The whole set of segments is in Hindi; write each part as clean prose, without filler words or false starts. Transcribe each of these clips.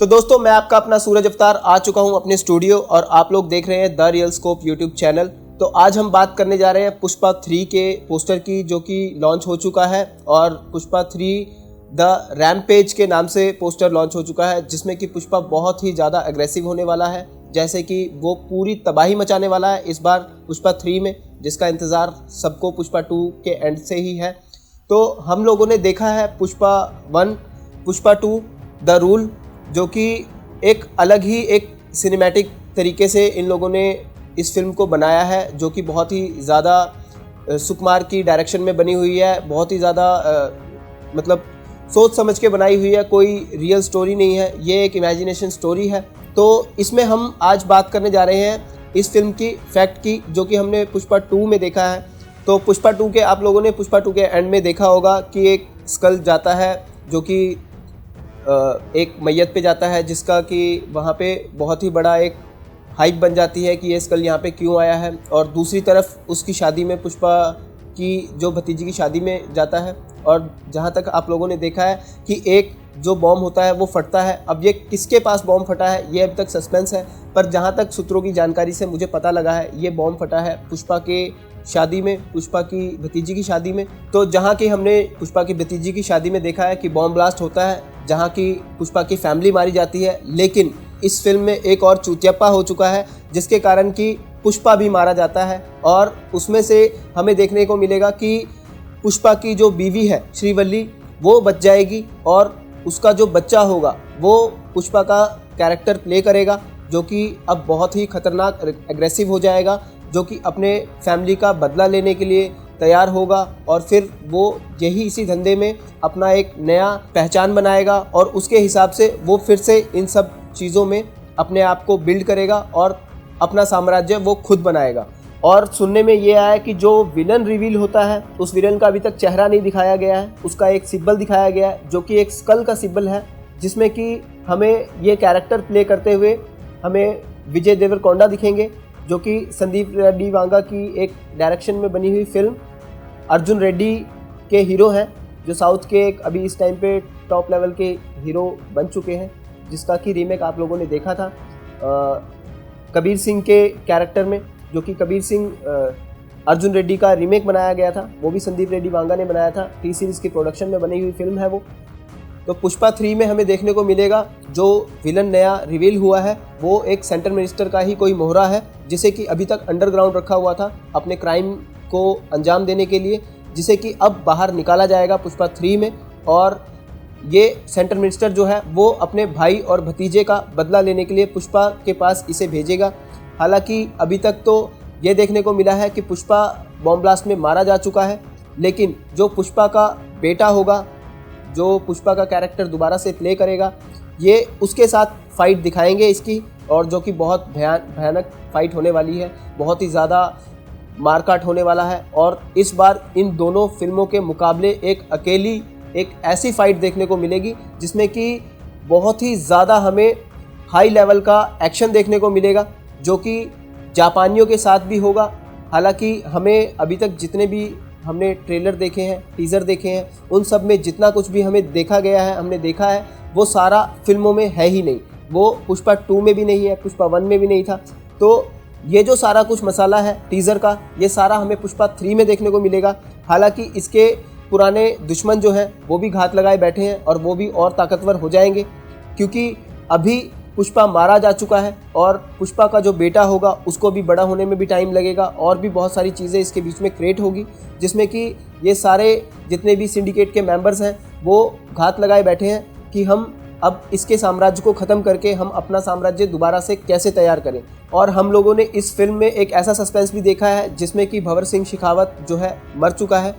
दोस्तों मैं आपका अपना सूरज अवतार आ चुका हूं अपने स्टूडियो और आप लोग देख रहे हैं the real scope YouTube channel. तो आज हम बात करने जा रहे हैं पुष्पा 3 के पोस्टर की, जो कि लॉन्च हो चुका है। और पुष्पा 3 द रैम्पेज के नाम से पोस्टर लॉन्च हो चुका है, जिसमें कि पुष्पा बहुत ही ज़्यादा एग्रेसिव होने वाला है, जैसे कि वो पूरी तबाही मचाने वाला है इस बार पुष्पा 3 में, जिसका इंतज़ार सबको पुष्पा 2 के एंड से ही है। तो हम लोगों ने देखा है पुष्पा 1, पुष्पा 2 द रूल, जो कि एक अलग ही एक सिनेमैटिक तरीके से इन लोगों ने इस फिल्म को बनाया है, जो कि बहुत ही ज़्यादा सुकुमार की डायरेक्शन में बनी हुई है। बहुत ही ज़्यादा मतलब सोच समझ के बनाई हुई है, कोई रियल स्टोरी नहीं है, ये एक इमेजिनेशन स्टोरी है। तो इसमें हम आज बात करने जा रहे हैं इस फिल्म की फैक्ट की, जो कि हमने पुष्पा 2 में देखा है। तो पुष्पा 2 के आप लोगों ने पुष्पा 2 के एंड में देखा होगा कि एक स्कल जाता है, जो कि एक मैयत पे जाता है, जिसका कि वहाँ पे बहुत ही बड़ा एक हाइप बन जाती है कि ये स्कल यहाँ पे क्यों आया है। और दूसरी तरफ उसकी शादी में, पुष्पा की जो भतीजी की शादी में जाता है, और जहाँ तक आप लोगों ने देखा है कि एक जो बॉम्ब होता है वो फटता है। अब ये किसके पास बॉम्ब फटा है ये अभी तक सस्पेंस है, पर जहाँ तक सूत्रों की जानकारी से मुझे पता लगा है ये बॉम्ब फटा है पुष्पा के शादी में, पुष्पा की भतीजी की शादी में। तो जहाँ की हमने पुष्पा की भतीजी की शादी में देखा है कि बॉम्ब ब्लास्ट होता है, जहाँ की पुष्पा की फैमिली मारी जाती है, लेकिन इस फिल्म में एक और चूतियापा हो चुका है, जिसके कारण कि पुष्पा भी मारा जाता है। और उसमें से हमें देखने को मिलेगा कि पुष्पा की जो बीवी है श्रीवल्ली, वो बच जाएगी और उसका जो बच्चा होगा वो पुष्पा का कैरेक्टर प्ले करेगा, जो कि अब बहुत ही खतरनाक एग्रेसिव हो जाएगा, जो कि अपने फैमिली का बदला लेने के लिए तैयार होगा। और फिर वो यही इसी धंधे में अपना एक नया पहचान बनाएगा, और उसके हिसाब से वो फिर से इन सब चीज़ों में अपने आप को बिल्ड करेगा और अपना साम्राज्य वो खुद बनाएगा। और सुनने में ये आया कि जो विलन रिवील होता है, उस विलन का अभी तक चेहरा नहीं दिखाया गया है, उसका एक सिंबल दिखाया गया है, जो कि एक स्कल का सिंबल है, जिसमें कि हमें ये कैरेक्टर प्ले करते हुए हमें विजय देवरकोंडा दिखेंगे, जो कि संदीप रेड्डी वांगा की एक डायरेक्शन में बनी हुई फिल्म अर्जुन रेड्डी के हीरो हैं, जो साउथ के एक अभी इस टाइम पे टॉप लेवल के हीरो बन चुके हैं, जिसका कि रीमेक आप लोगों ने देखा था कबीर सिंह के कैरेक्टर में, जो कि कबीर सिंह अर्जुन रेड्डी का रीमेक बनाया गया था, वो भी संदीप रेड्डी वांगा ने बनाया था। टी सीरीज़ की प्रोडक्शन में बनी हुई फिल्म है वो। तो पुष्पा 3 में हमें देखने को मिलेगा जो विलन नया रिवील हुआ है वो एक सेंट्रल मिनिस्टर का ही कोई मोहरा है, जिसे कि अभी तक अंडरग्राउंड रखा हुआ था अपने क्राइम को अंजाम देने के लिए, जिसे कि अब बाहर निकाला जाएगा पुष्पा 3 में। और ये सेंट्रल मिनिस्टर जो है वो अपने भाई और भतीजे का बदला लेने के लिए पुष्पा के पास इसे भेजेगा। हालांकि अभी तक तो ये देखने को मिला है कि पुष्पा बॉम्ब ब्लास्ट में मारा जा चुका है, लेकिन जो पुष्पा का बेटा होगा, जो पुष्पा का कैरेक्टर दोबारा से प्ले करेगा, ये उसके साथ फाइट दिखाएंगे इसकी, और जो कि बहुत भयानक फाइट होने वाली है, बहुत ही ज़्यादा मारकाट होने वाला है। और इस बार इन दोनों फिल्मों के मुकाबले एक ऐसी फाइट देखने को मिलेगी जिसमें कि बहुत ही ज़्यादा हमें हाई लेवल का एक्शन देखने को मिलेगा, जो कि जापानियों के साथ भी होगा। हालांकि हमें अभी तक जितने भी हमने ट्रेलर देखे हैं, टीज़र देखे हैं, उन सब में जितना कुछ भी हमें देखा गया है, हमने देखा है, वो सारा फिल्मों में है ही नहीं। वो पुष्पा 2 में भी नहीं है, पुष्पा 1 में भी नहीं था। तो ये जो सारा कुछ मसाला है टीज़र का, ये सारा हमें पुष्पा 3 में देखने को मिलेगा। हालांकि इसके पुराने दुश्मन जो हैं वो भी घात लगाए बैठे हैं, और वो भी और ताकतवर हो जाएंगे, क्योंकि अभी पुष्पा मारा जा चुका है, और पुष्पा का जो बेटा होगा उसको भी बड़ा होने में भी टाइम लगेगा, और भी बहुत सारी चीज़ें इसके बीच में क्रिएट होगी, जिसमें कि ये सारे जितने भी सिंडिकेट के मेंबर्स हैं वो घात लगाए बैठे हैं कि हम अब इसके साम्राज्य को ख़त्म करके हम अपना साम्राज्य दोबारा से कैसे तैयार करें। और हम लोगों ने इस फिल्म में एक ऐसा सस्पेंस भी देखा है जिसमें कि भंवर सिंह शेखावत जो है मर चुका है।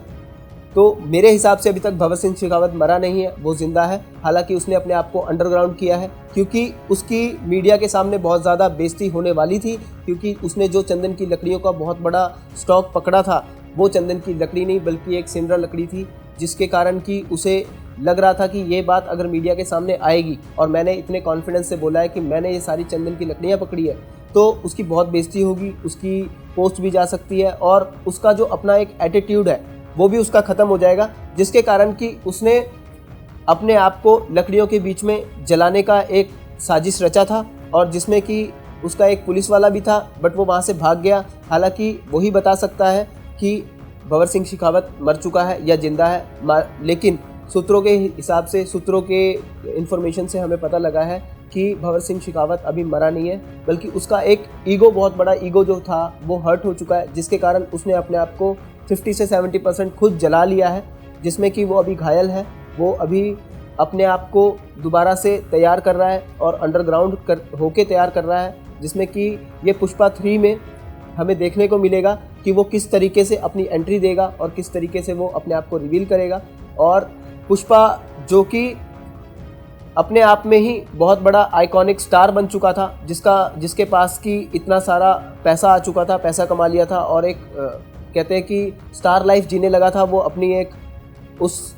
तो मेरे हिसाब से अभी तक भंवर सिंह शेखावत मरा नहीं है, वो ज़िंदा है। हालांकि उसने अपने आप को अंडरग्राउंड किया है, क्योंकि उसकी मीडिया के सामने बहुत ज़्यादा बेइज्जती होने वाली थी, क्योंकि उसने जो चंदन की लकड़ियों का बहुत बड़ा स्टॉक पकड़ा था, वो चंदन की लकड़ी नहीं बल्कि एक सिमरा लकड़ी थी, जिसके कारण कि उसे लग रहा था कि ये बात अगर मीडिया के सामने आएगी, और मैंने इतने कॉन्फिडेंस से बोला है कि मैंने ये सारी चंदन की लकड़ियाँ पकड़ी है, तो उसकी बहुत बेइज्जती होगी, उसकी पोस्ट भी जा सकती है, और उसका जो अपना एक एटीट्यूड है वो भी उसका ख़त्म हो जाएगा, जिसके कारण कि उसने अपने आप को लकड़ियों के बीच में जलाने का एक साजिश रचा था और जिसमें कि उसका एक पुलिस वाला भी था, बट वो वहाँ से भाग गया। हालांकि वही बता सकता है कि भंवर सिंह शेखावत मर चुका है या जिंदा है, लेकिन सूत्रों के हिसाब से, सूत्रों के इन्फॉर्मेशन से हमें पता लगा है कि भंवर सिंह शेखावत अभी मरा नहीं है, बल्कि उसका एक ईगो, बहुत बड़ा ईगो जो था वो हर्ट हो चुका है, जिसके कारण उसने अपने आप को 50 से 70% खुद जला लिया है, जिसमें कि वो अभी घायल है। वो अभी अपने आप को दोबारा से तैयार कर रहा है और अंडरग्राउंड होके तैयार कर रहा है, जिसमें कि ये पुष्पा 3 में हमें देखने को मिलेगा कि वो किस तरीके से अपनी एंट्री देगा और किस तरीके से वो अपने आप को रिवील करेगा। और पुष्पा जो कि अपने आप में ही बहुत बड़ा आइकॉनिक स्टार बन चुका था, जिसके पास की इतना सारा पैसा आ चुका था, पैसा कमा लिया था और एक कहते हैं कि स्टार लाइफ जीने लगा था वो अपनी एक उस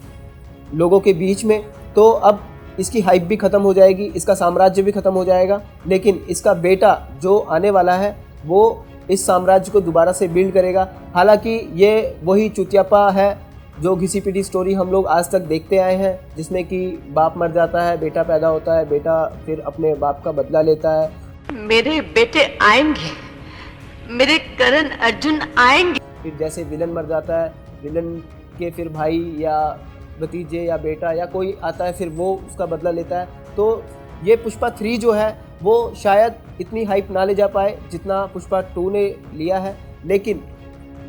लोगों के बीच में। तो अब इसकी हाइप भी ख़त्म हो जाएगी, इसका साम्राज्य भी ख़त्म हो जाएगा, लेकिन इसका बेटा जो आने वाला है वो इस साम्राज्य को दोबारा से बिल्ड करेगा। हालांकि ये वही चुतियापा है जो घिसी पिटी स्टोरी हम लोग आज तक देखते आए हैं, जिसमें कि बाप मर जाता है, बेटा पैदा होता है, बेटा फिर अपने बाप का बदला लेता है। मेरे बेटे आएंगे, मेरे करण अर्जुन आएंगे। फिर जैसे विलन मर जाता है, विलन के फिर भाई या भतीजे या बेटा या कोई आता है, फिर वो उसका बदला लेता है। तो ये पुष्पा 3 जो है वो शायद इतनी हाइप ना ले जा पाए जितना पुष्पा 2 ने लिया है, लेकिन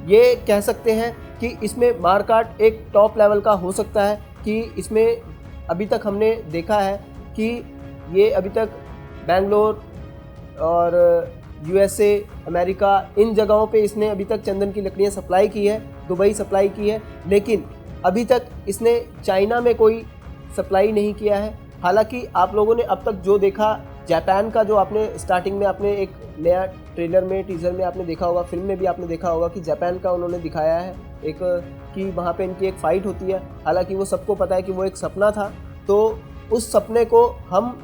ये कह सकते हैं कि इसमें मारकाट एक टॉप लेवल का हो सकता है। कि इसमें अभी तक हमने देखा है कि ये अभी तक बेंगलोर और USA, अमेरिका, इन जगहों पे इसने अभी तक चंदन की लकड़ियाँ सप्लाई की है, दुबई सप्लाई की है, लेकिन अभी तक इसने चाइना में कोई सप्लाई नहीं किया है। हालांकि आप लोगों ने अब तक जो देखा जापान का, जो आपने स्टार्टिंग में आपने एक नया ट्रेलर में, टीज़र में आपने देखा होगा, फिल्म में भी आपने देखा होगा कि जापान का उन्होंने दिखाया है एक, कि वहाँ पे इनकी एक फ़ाइट होती है। हालांकि वो सबको पता है कि वो एक सपना था, तो उस सपने को हम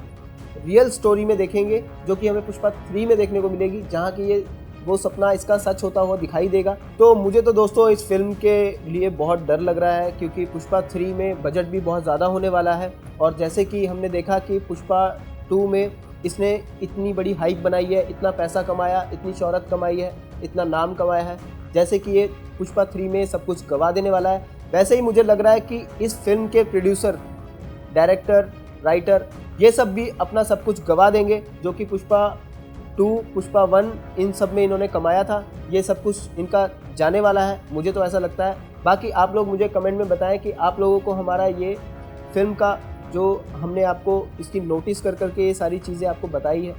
रियल स्टोरी में देखेंगे, जो कि हमें पुष्पा 3 में देखने को मिलेगी, जहाँ की ये वो सपना इसका सच होता हुआ दिखाई देगा। तो मुझे तो दोस्तों इस फिल्म के लिए बहुत डर लग रहा है, क्योंकि पुष्पा 3 में बजट भी बहुत ज़्यादा होने वाला है। और जैसे कि हमने देखा कि पुष्पा 2 में इसने इतनी बड़ी हाइप बनाई है, इतना पैसा कमाया, इतनी शोहरत कमाई है, इतना नाम कमाया है, जैसे कि ये पुष्पा 3 में सब कुछ गवा देने वाला है। वैसे ही मुझे लग रहा है कि इस फिल्म के प्रोड्यूसर, डायरेक्टर, राइटर, ये सब भी अपना सब कुछ गवा देंगे, जो कि पुष्पा 2, पुष्पा 1 इन सब में इन्होंने कमाया था, ये सब कुछ इनका जाने वाला है, मुझे तो ऐसा लगता है। बाकी आप लोग मुझे कमेंट में बताएं कि आप लोगों को हमारा ये फिल्म का, जो हमने आपको इसकी नोटिस कर करके ये सारी चीज़ें आपको बताई है,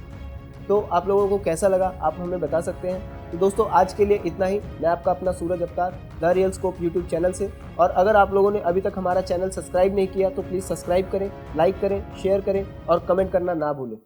तो आप लोगों को कैसा लगा आप हमें बता सकते हैं। तो दोस्तों आज के लिए इतना ही। मैं आपका अपना सूरज अवतार, the real scope YouTube channel से। और अगर आप लोगों ने अभी तक हमारा चैनल सब्सक्राइब नहीं किया तो प्लीज़ सब्सक्राइब करें, लाइक करें, शेयर करें और कमेंट करना ना भूलें।